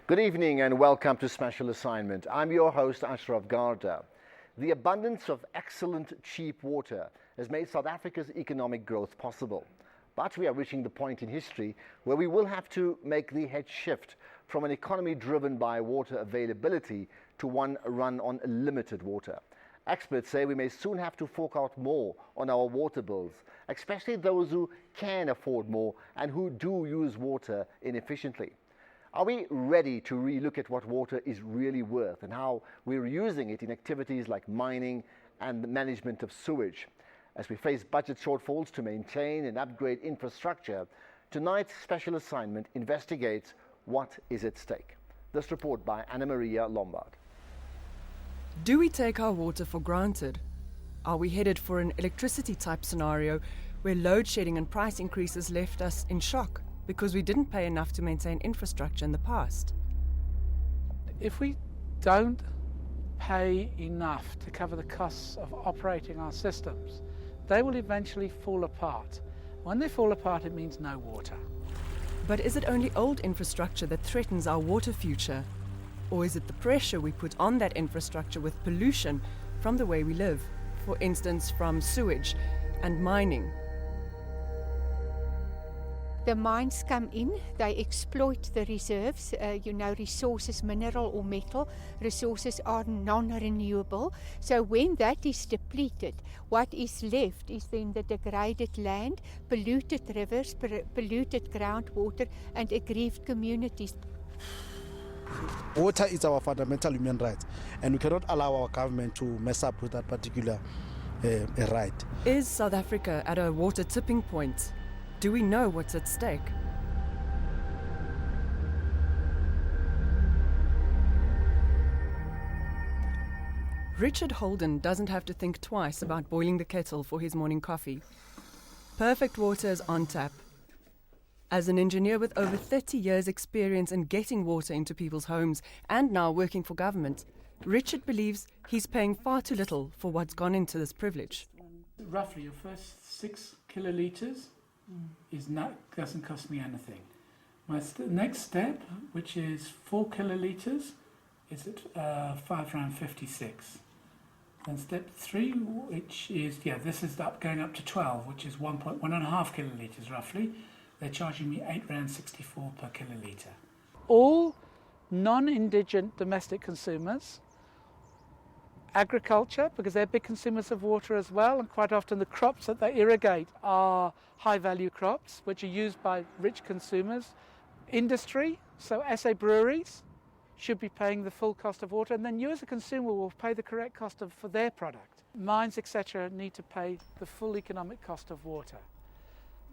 Good evening and welcome to Special Assignment. I'm your host, Ashraf Garda. The abundance of excellent, cheap water has made South Africa's economic growth possible. But we are reaching the point in history where we will have to make the head shift from an economy driven by water availability to one run on limited water. Experts say we may soon have to fork out more on our water bills, especially those who can afford more and who do use water inefficiently. Are we ready to relook at what water is really worth and how we're using it in activities like mining and the management of sewage? As we face budget shortfalls to maintain and upgrade infrastructure, tonight's Special Assignment investigates what is at stake. This report by Anna Maria Lombard. Do we take our water for granted? Are we headed for an electricity type scenario where load shedding and price increases left us in shock because we didn't pay enough to maintain infrastructure in the past? If we don't pay enough to cover the costs of operating our systems, they will eventually fall apart. When they fall apart, it means no water. But is it only old infrastructure that threatens our water future? Or is it the pressure we put on that infrastructure with pollution from the way we live? For instance, from sewage and mining. The mines come in, they exploit the reserves, resources, mineral or metal. Resources are non-renewable. So when that is depleted, what is left is then the degraded land, polluted rivers, polluted groundwater and aggrieved communities. Water is our fundamental human right, and we cannot allow our government to mess up with that particular right. Is South Africa at a water tipping point? Do we know what's at stake? Richard Holden doesn't have to think twice about boiling the kettle for his morning coffee. Perfect water is on tap. As an engineer with over 30 years' experience in getting water into people's homes and now working for government, Richard believes he's paying far too little for what's gone into this privilege. Roughly, your first 6 kilolitres doesn't cost me anything. My next step, which is 4 kilolitres, is at £5.56. Then step 3, which is, this is going up to 12, which is 1.5 kilolitres roughly. They're charging me £8.64 per kilolitre. All non-indigent domestic consumers, agriculture, because they're big consumers of water as well, and quite often the crops that they irrigate are high-value crops, which are used by rich consumers. Industry, so SA breweries, should be paying the full cost of water, and then you as a consumer will pay the correct cost for their product. Mines, etc., need to pay the full economic cost of water.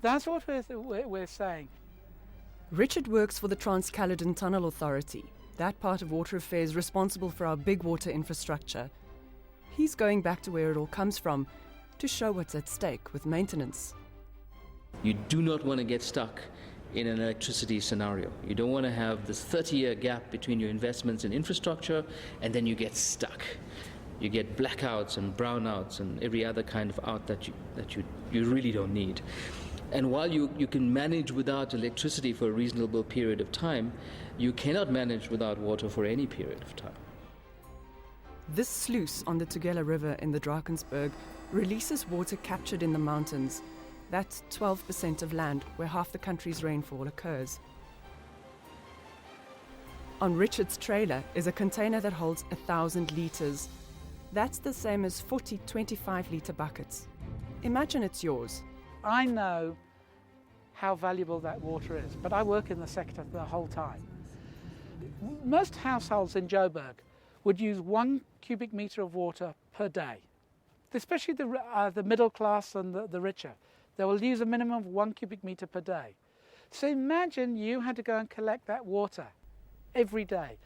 That's what we're saying. Richard works for the Trans-Caledon Tunnel Authority, that part of water affairs responsible for our big water infrastructure. He's going back to where it all comes from to show what's at stake with maintenance. You do not want to get stuck in an electricity scenario. You don't want to have this 30-year gap between your investments in infrastructure and then you get stuck. You get blackouts and brownouts and every other kind of out that you really don't need. And while you can manage without electricity for a reasonable period of time, you cannot manage without water for any period of time. This sluice on the Tugela River in the Drakensberg releases water captured in the mountains. That's 12% of land where half the country's rainfall occurs. On Richard's trailer is a container that holds 1,000 litres. That's the same as 40 25-litre buckets. Imagine it's yours. I know how valuable that water is, but I work in the sector the whole time. Most households in Joburg would use 1 cubic metre of water per day, especially the middle class and the richer. They will use a minimum of 1 cubic metre per day. So imagine you had to go and collect that water every day.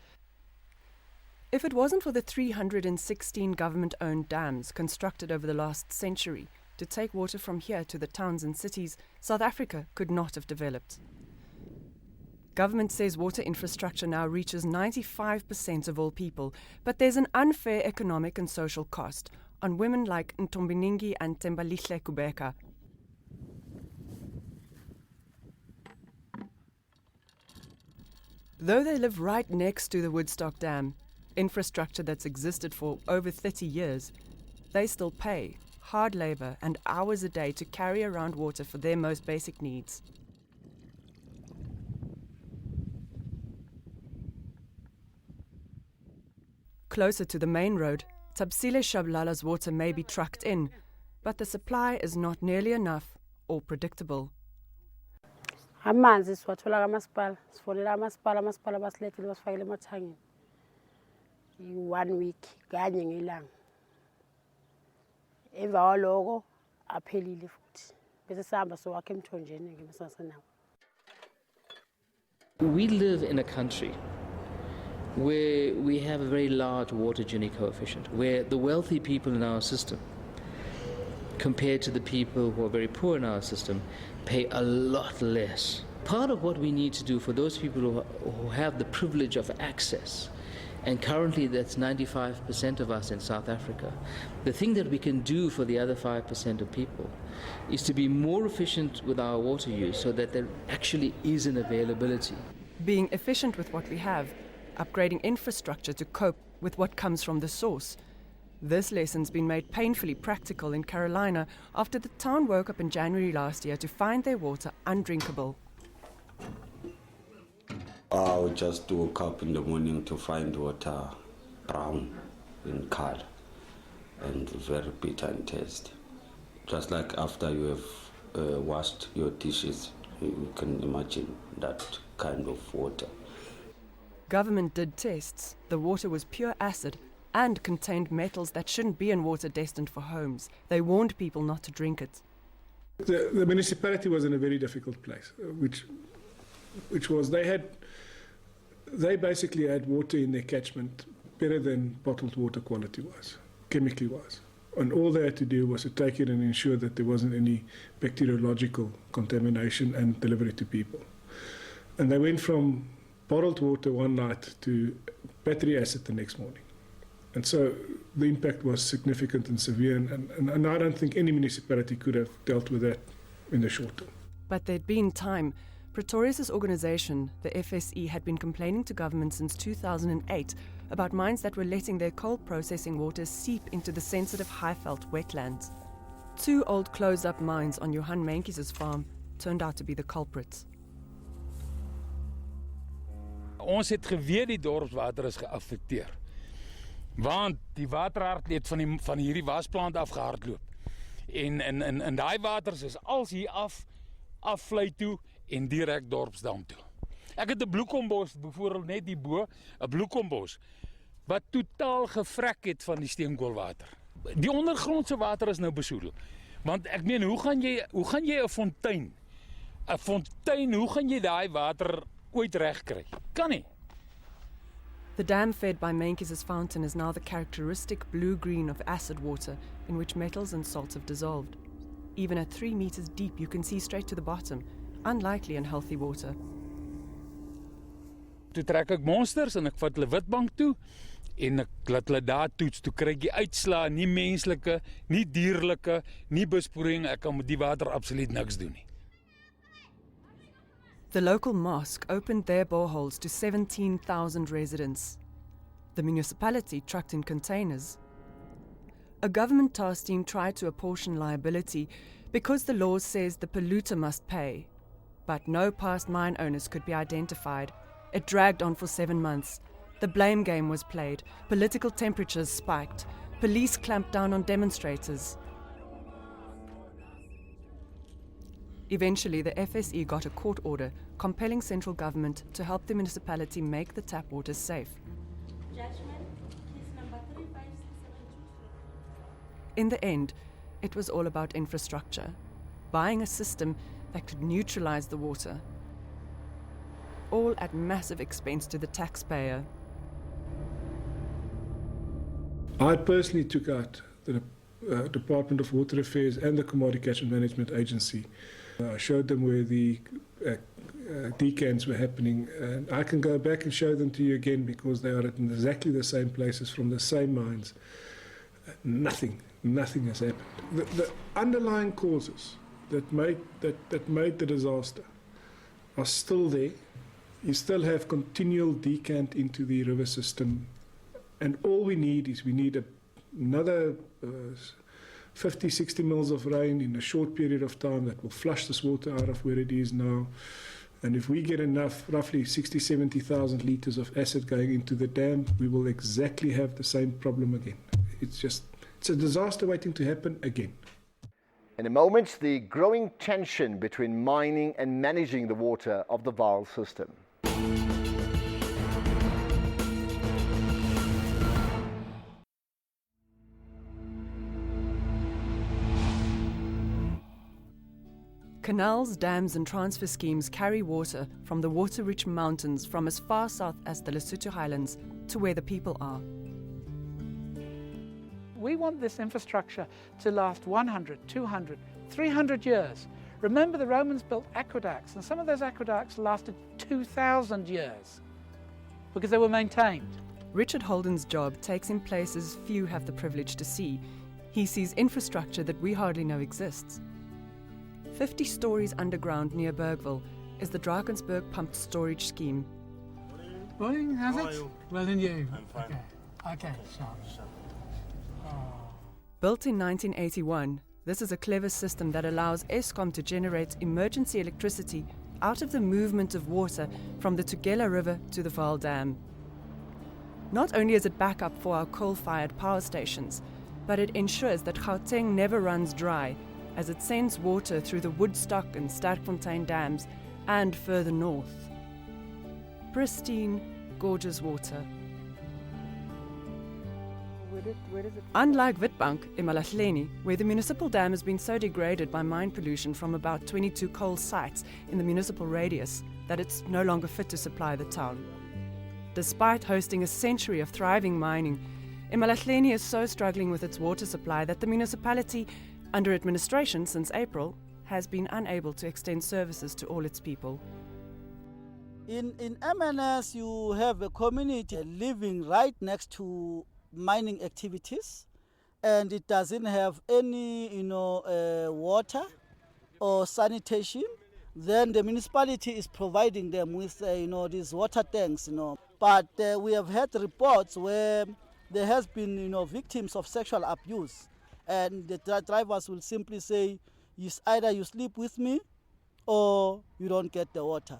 If it wasn't for the 316 government-owned dams constructed over the last century to take water from here to the towns and cities, South Africa could not have developed. Government says water infrastructure now reaches 95% of all people, but there's an unfair economic and social cost on women like Ntombiningi and Tembalihle Kubeka. Though they live right next to the Woodstock Dam, infrastructure that's existed for over 30 years, they still pay hard labour and hours a day to carry around water for their most basic needs. Closer to the main road, Tabsile Shabalala's water may be trucked in, but the supply is not nearly enough or predictable. Amanzi siwathola kamasipala sifonela amasipala basilethile basifakele emathangini 1 week kanye ngelanga emva kwaloko aphelile futhi bese sihamba sowakhe emthonjeni ngemisasanawo. We live in a country where we have a very large water Gini coefficient, where the wealthy people in our system, compared to the people who are very poor in our system, pay a lot less. Part of what we need to do for those people who have the privilege of access, and currently that's 95% of us in South Africa, the thing that we can do for the other 5% of people is to be more efficient with our water use so that there actually is an availability. Being efficient with what we have, upgrading infrastructure to cope with what comes from the source. This lesson's been made painfully practical in Carolina after the town woke up in January last year to find their water undrinkable. I would just woke up in the morning to find water brown in color and very bitter in taste. Just like after you have washed your dishes, you can imagine that kind of water. Government did tests. The water was pure acid and contained metals that shouldn't be in water destined for homes. They warned people not to drink it. The municipality was in a very difficult place, which was they basically had water in their catchment better than bottled water quality-wise, chemically-wise. And all they had to do was to take it and ensure that there wasn't any bacteriological contamination and deliver it to people. And they went from bottled water one night to battery acid the next morning. And so the impact was significant and severe, and I don't think any municipality could have dealt with that in the short term. But there'd been time. Pretorius' organisation, the FSE, had been complaining to government since 2008 about mines that were letting their coal processing waters seep into the sensitive Highveld wetlands. 2 old closed-up mines on Johan Meintjes' farm turned out to be the culprits. Ons het geweet die dorpswater is geaffekteer. Want die waterhard het van hierdie wasplant afgehardloop. En daai waters is als hier afvlei toe en direk dorpsdam toe. Ek het 'n bloekombos byvoorbeeld net hierbo, 'n bloekombos wat totaal gevrek het van die steenkoolwater. Die ondergrondse water is nou besoedel. Want ek meen, hoe gaan jy 'n fontein? 'n Fontein, hoe gaan jy daai water ooit reg kry? Kan nie. The dam fed by Meintjes' fountain is now the characteristic blue-green of acid water in which metals and salts have dissolved. Even at 3 meters deep, you can see straight to the bottom, unlikely in healthy water. Toe trek ek monsters en ek vat hulle witbank toe en ek laat hulle daar toets. Toe kry ek die uitslae, nie menslike, nie dierlike, nie besproeiing. Ek kan met die water absoluut niks doen nie. The local mosque opened their boreholes to 17,000 residents. The municipality trucked in containers. A government task team tried to apportion liability because the law says the polluter must pay. But no past mine owners could be identified. It dragged on for 7 months. The blame game was played. Political temperatures spiked. Police clamped down on demonstrators. Eventually, the FSE got a court order compelling central government to help the municipality make the tap water safe. Judgment, case number 35672. In the end, it was all about infrastructure, buying a system that could neutralize the water, all at massive expense to the taxpayer. I personally took out the Department of Water Affairs and the Commodity Catchment Management Agency. I showed them where the decants were happening, and I can go back and show them to you again because they are in exactly the same places from the same mines. Nothing has happened. The underlying causes that made the disaster are still there, you still have continual decant into the river system, and all we need another 50, 60 mils of rain in a short period of time that will flush this water out of where it is now. And if we get enough, roughly 60, 70,000 litres of acid going into the dam, we will exactly have the same problem again. It's a disaster waiting to happen again. In a moment, the growing tension between mining and managing the water of the Vaal system. Canals, dams and transfer schemes carry water from the water-rich mountains from as far south as the Lesotho Highlands to where the people are. We want this infrastructure to last 100, 200, 300 years. Remember, the Romans built aqueducts, and some of those aqueducts lasted 2,000 years because they were maintained. Richard Holden's job takes him places few have the privilege to see. He sees infrastructure that we hardly know exists. 50 stories underground near Bergville is the Drakensberg pumped storage scheme. Morning, how's How it? are you? Well, and you? I'm fine. Okay, sharp. Built in 1981, this is a clever system that allows Eskom to generate emergency electricity out of the movement of water from the Tugela River to the Vaal Dam. Not only is it backup for our coal-fired power stations, but it ensures that Gauteng never runs dry as it sends water through the Woodstock and Sterkfontein dams and further north. Pristine, gorgeous water. Where does it? Unlike Witbank in Malahleni, where the municipal dam has been so degraded by mine pollution from about 22 coal sites in the municipal radius that it's no longer fit to supply the town. Despite hosting a century of thriving mining, Malahleni is so struggling with its water supply that the municipality, under administration since April, has been unable to extend services to all its people. In MNS, you have a community living right next to mining activities, and it doesn't have any, water or sanitation. Then the municipality is providing them with, these water tanks, But we have had reports where there has been, victims of sexual abuse, and the drivers will simply say, either you sleep with me or you don't get the water.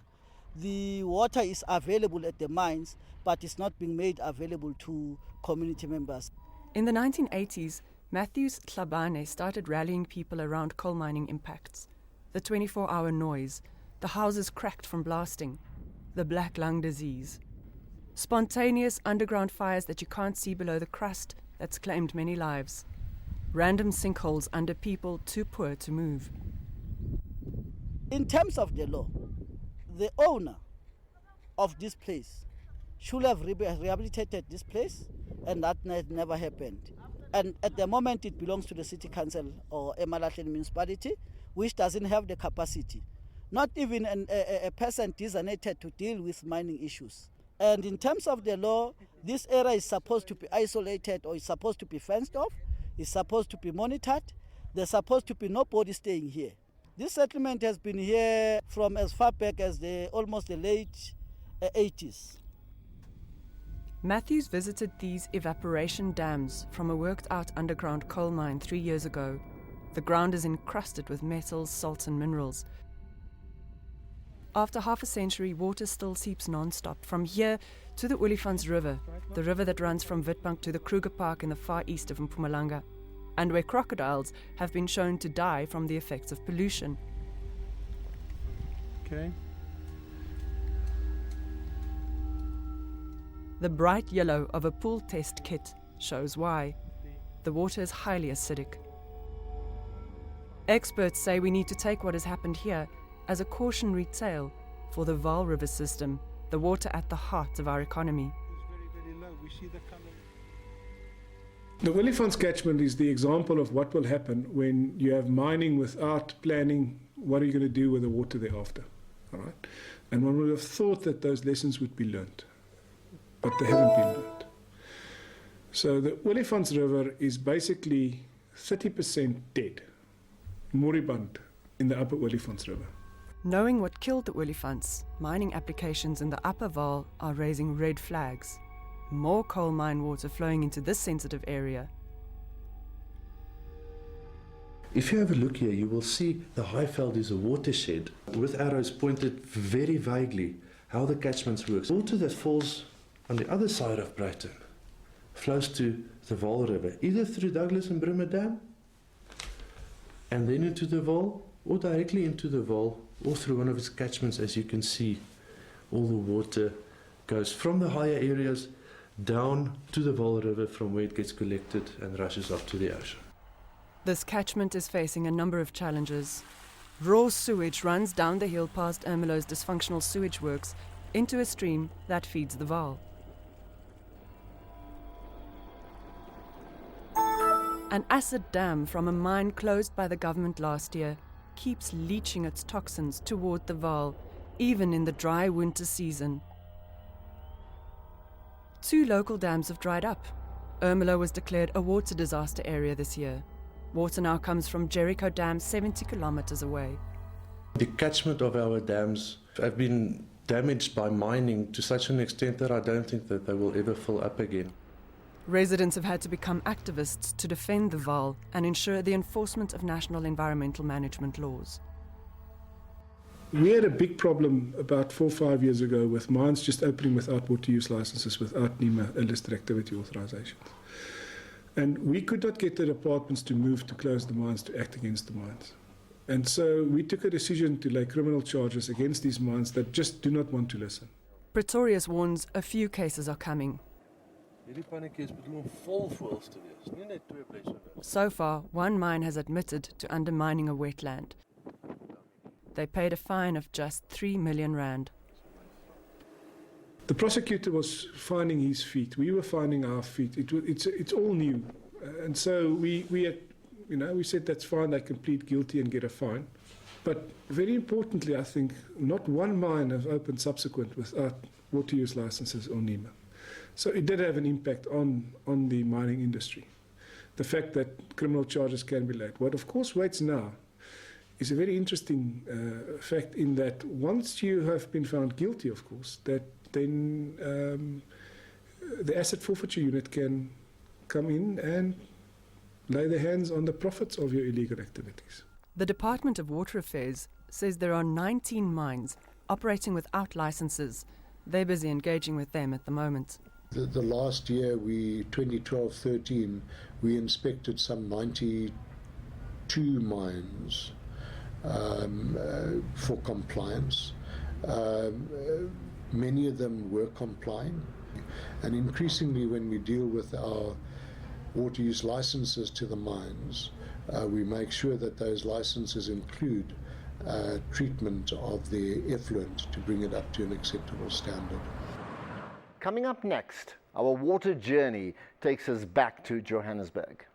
The water is available at the mines, but it's not being made available to community members. In the 1980s, Matthews Tlhabane started rallying people around coal mining impacts. The 24-hour noise, the houses cracked from blasting, the black lung disease. Spontaneous underground fires that you can't see below the crust that's claimed many lives. Random sinkholes under people too poor to move. In terms of the law, the owner of this place should have rehabilitated this place, and that never happened. And at the moment, it belongs to the city council or Malahleni municipality, which doesn't have the capacity, not even a person designated to deal with mining issues. And in terms of the law, this area is supposed to be isolated, or is supposed to be fenced off, is supposed to be monitored. There's supposed to be nobody staying here. This settlement has been here from as far back as almost the late 80s. Matthews visited these evaporation dams from a worked-out underground coal mine 3 years ago. The ground is encrusted with metals, salts and minerals. After half a century, water still seeps non-stop from here to the Olifants River, the river that runs from Witbank to the Kruger Park in the far east of Mpumalanga, and where crocodiles have been shown to die from the effects of pollution. Okay. The bright yellow of a pool test kit shows why. The water is highly acidic. Experts say we need to take what has happened here as a cautionary tale for the Vaal River system, the water at the heart of our economy. The Olifants catchment is the example of what will happen when you have mining without planning. What are you going to do with the water thereafter? All right? And one would have thought that those lessons would be learned, but they haven't been learned. So the Olifants River is basically 30% dead, moribund, in the upper Olifants River. Knowing what killed the olifants, mining applications in the upper Vaal are raising red flags. More coal mine water flowing into this sensitive area. If you have a look here, you will see the Highveld is a watershed with arrows pointed very vaguely how the catchments work. Water that falls on the other side of Brighton flows to the Vaal River, either through Douglas and Brimmer Dam and then into the Vaal, or directly into the Vaal, or through one of its catchments. As you can see, all the water goes from the higher areas down to the Vaal River, from where it gets collected and rushes off to the ocean. This catchment is facing a number of challenges. Raw sewage runs down the hill past Ermelo's dysfunctional sewage works into a stream that feeds the Vaal. An acid dam from a mine closed by the government last year keeps leaching its toxins toward the Vaal, even in the dry winter season. 2 local dams have dried up. Ermelo was declared a water disaster area this year. Water now comes from Jericho Dam 70 kilometers away. The catchment of our dams have been damaged by mining to such an extent that I don't think that they will ever fill up again. Residents have had to become activists to defend the Vaal and ensure the enforcement of national environmental management laws. We had a big problem about 4 or 5 years ago with mines just opening without water use licenses, without NEMA illicit activity authorizations. And we could not get the departments to move to close the mines, to act against the mines. And so we took a decision to lay criminal charges against these mines that just do not want to listen. Pretorius warns a few cases are coming. So far, 1 mine has admitted to undermining a wetland. They paid a fine of just 3 million rand. The prosecutor was finding his feet. We were finding our feet. It's all new. And so we said that's fine, they can plead guilty and get a fine. But very importantly, I think, not 1 mine has opened subsequent without water use licenses or NEMA. So it did have an impact on the mining industry. The fact that criminal charges can be laid. What of course waits now is a very interesting fact, in that once you have been found guilty, of course, that then the asset forfeiture unit can come in and lay their hands on the profits of your illegal activities. The Department of Water Affairs says there are 19 mines operating without licenses. They're busy engaging with them at the moment. The last year, 2012-13, we inspected some 92 mines for compliance. Many of them were complying, and increasingly when we deal with our water use licenses to the mines, we make sure that those licenses include treatment of the effluent to bring it up to an acceptable standard. Coming up next, our water journey takes us back to Johannesburg.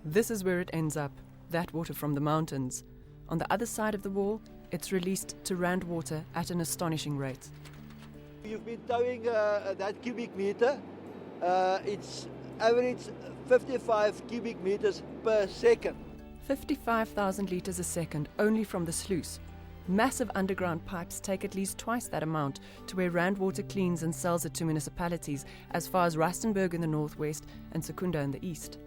This is where it ends up, that water from the mountains. On the other side of the wall, it's released to Rand Water at an astonishing rate. You've been towing that cubic meter. It's average 55 cubic meters per second. 55,000 litres a second only from the sluice. Massive underground pipes take at least twice that amount to where Rand Water cleans and sells it to municipalities as far as Rustenburg in the northwest and Secunda in the east.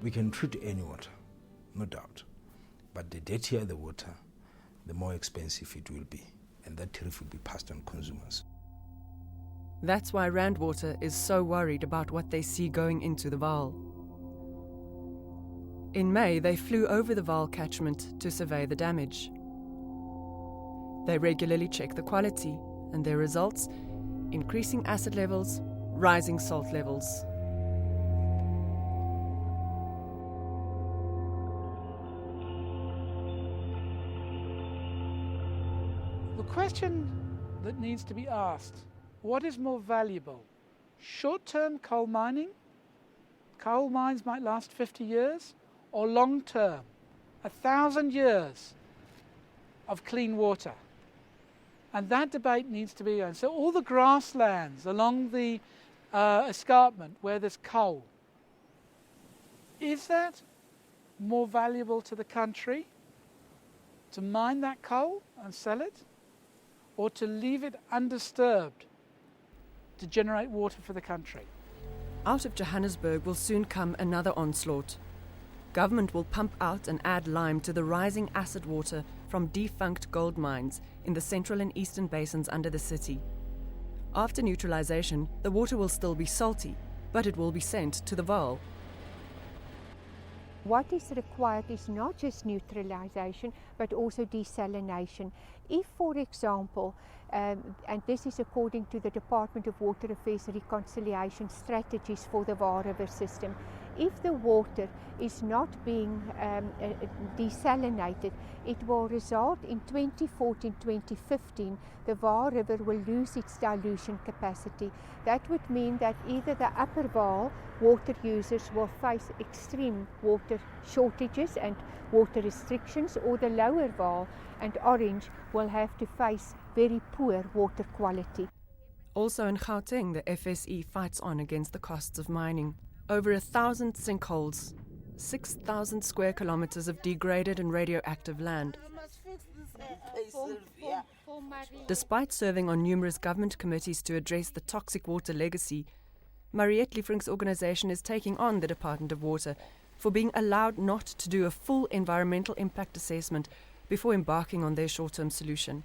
We can treat any water, no doubt. But the dirtier the water, the more expensive it will be. And that tariff will be passed on consumers. That's why Rand Water is so worried about what they see going into the Vaal. In May, they flew over the Vaal catchment to survey the damage. They regularly check the quality, and their results: increasing acid levels, rising salt levels. The question that needs to be asked: what is more valuable? Short-term coal mining? Coal mines might last 50 years, or long-term, 1,000 years of clean water. And that debate needs to be on. So all the grasslands along the escarpment where there's coal, is that more valuable to the country to mine that coal and sell it, or to leave it undisturbed to generate water for the country? Out of Johannesburg will soon come another onslaught. Government will pump out and add lime to the rising acid water from defunct gold mines in the central and eastern basins under the city. After neutralization, the water will still be salty, but it will be sent to the Vaal. What is required is not just neutralization, but also desalination. If, for example, and this is according to the Department of Water Affairs reconciliation strategies for the Vaal River system, if the water is not being desalinated, it will result in 2014-2015, the Vaal River will lose its dilution capacity. That would mean that either the upper Vaal water users will face extreme water shortages and water restrictions, or the lower Vaal and Orange will have to face very poor water quality. Also in Gauteng, the FSE fights on against the costs of mining. Over 1,000 sinkholes, 6,000 square kilometers of degraded and radioactive land. Despite serving on numerous government committees to address the toxic water legacy, Mariette Liefrink's organisation is taking on the Department of Water for being allowed not to do a full environmental impact assessment before embarking on their short-term solution.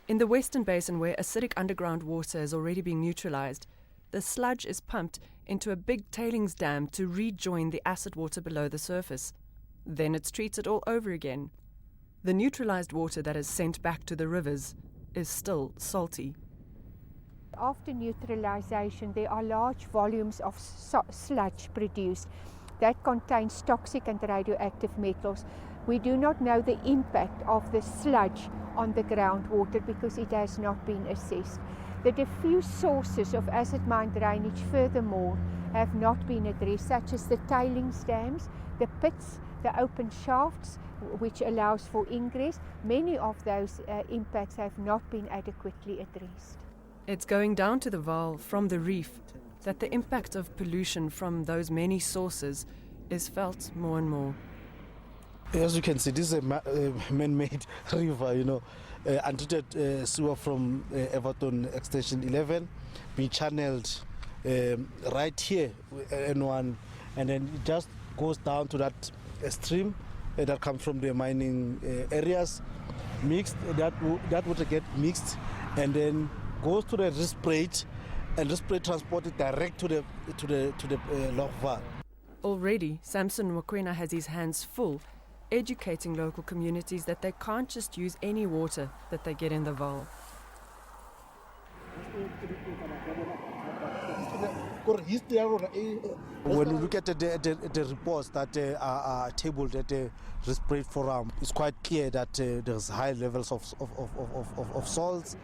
In the Western Basin, where acidic underground water is already being neutralised, the sludge is pumped into a big tailings dam to rejoin the acid water below the surface. Then it's treated all over again. The neutralised water that is sent back to the rivers is still salty. After neutralization, there are large volumes of sludge produced that contains toxic and radioactive metals. We do not know the impact of the sludge on the groundwater because it has not been assessed. The diffuse sources of acid mine drainage, furthermore, have not been addressed, such as the tailings dams, the pits, the open shafts, which allows for ingress. Many of those impacts have not been adequately addressed. It's going down to the Vaal from the reef that the impact of pollution from those many sources is felt more and more. As you can see, this is a man-made river, untreated sewer from Everton Extension 11 being channeled right here, N1, and then it just goes down to that stream that comes from the mining areas, mixed, that water get mixed, and then goes to the Risprait, and Risprait transported direct to the Loch Vaal. Already, Samson Mokoena has his hands full educating local communities that they can't just use any water that they get in the Vaal. When you look at the reports that are tabled at the Risprait Forum, it's quite clear that there's high levels of salts,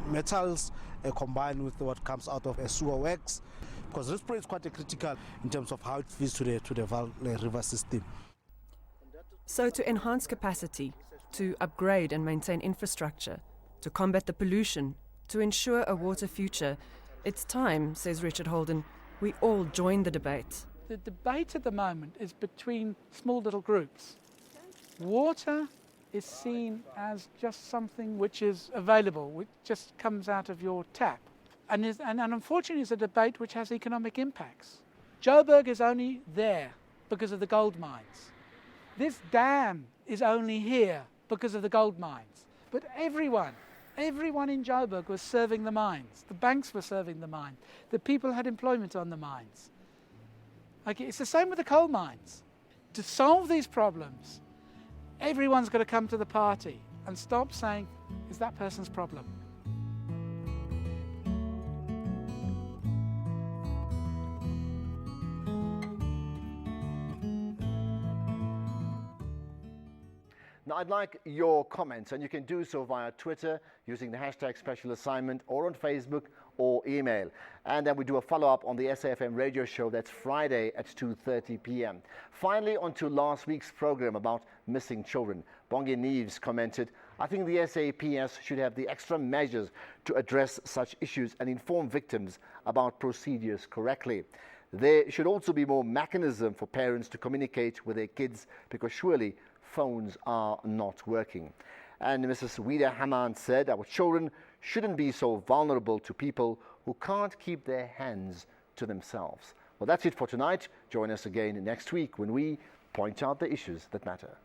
metals combined with what comes out of a sewer works, because Risprait is quite critical in terms of how it feeds to the Vaal river system. So to enhance capacity, to upgrade and maintain infrastructure, to combat the pollution, to ensure a water future, it's time, says Richard Holden, we all join the debate. The debate at the moment is between small little groups. Water is seen as just something which is available, which just comes out of your tap. And unfortunately it's a debate which has economic impacts. Joburg is only there because of the gold mines. This dam is only here because of the gold mines. But everyone in Joburg was serving the mines. The banks were serving the mines. The people had employment on the mines. Okay, it's the same with the coal mines. To solve these problems, everyone's got to come to the party and stop saying, it's that person's problem. Now, I'd like your comments, and you can do so via Twitter using the hashtag special assignment, or on Facebook or email. And then we do a follow-up on the SAFM radio show. That's Friday at 2:30 p.m. Finally, on to last week's program about missing children. Bongi Neves commented, I think the SAPS should have the extra measures to address such issues and inform victims about procedures correctly. There should also be more mechanism for parents to communicate with their kids, because surely phones are not working. And Mrs. Wida Haman said our children shouldn't be so vulnerable to people who can't keep their hands to themselves. Well, that's it for tonight. Join us again next week when we point out the issues that matter.